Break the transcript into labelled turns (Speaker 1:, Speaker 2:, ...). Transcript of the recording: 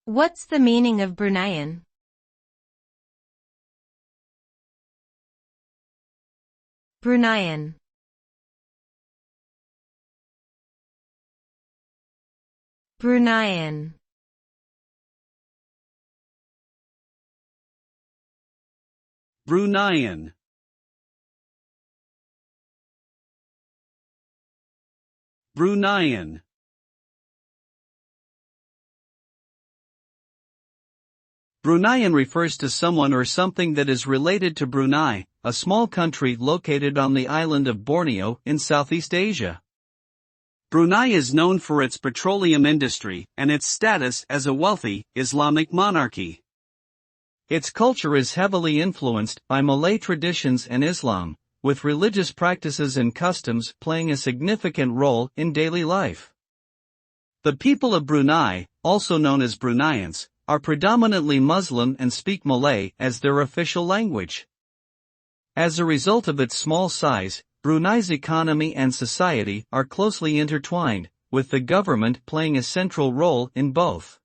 Speaker 1: What's the meaning of Bruneian? Bruneian. Bruneian.
Speaker 2: Bruneian. Bruneian. Bruneian refers to someone or something that is related to Brunei, a small country located on the island of Borneo in Southeast Asia. Brunei is known for its petroleum industry and its status as a wealthy, Islamic monarchy. Its culture is heavily influenced by Malay traditions and Islam, with religious practices and customs playing a significant role in daily life. The people of Brunei, also known as Bruneians, are predominantly Muslim and speak Malay as their official language. As a result of its small size, Brunei's economy and society are closely intertwined, with the government playing a central role in both.